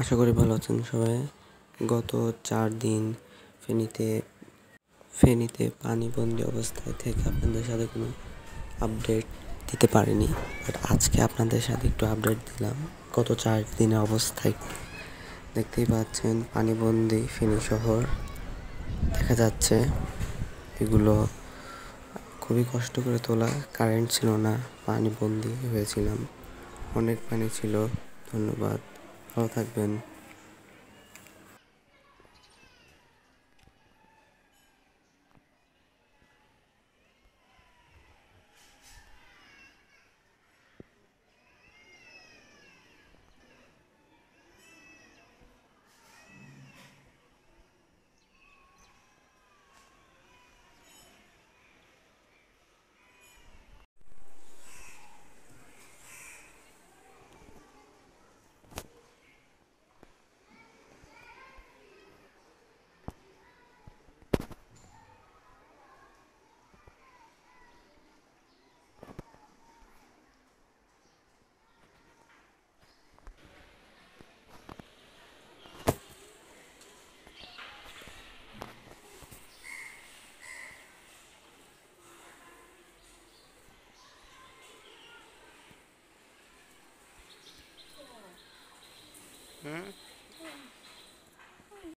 আশা করি ভালো আছেন সবাই। গত 4 দিন ফেনীতে ফেনীতে পানিবন্দী অবস্থায় থেকে আপনাদের সাথে কোনো আপডেট দিতে পারিনি, বাট আজকে আপনাদের সাথে একটু আপডেট দিলাম। গত 4 দিনের অবস্থায় দেখতেই পাচ্ছেন পানিবন্দী ফেনী শহর দেখা যাচ্ছে। এগুলো খুবই কষ্ট করে তোলা, কারেন্ট ছিল না, পানিবন্দী হয়েছিলাম, অনেক পানি ছিল। ধন্যবাদ, ভালো থাকবেন।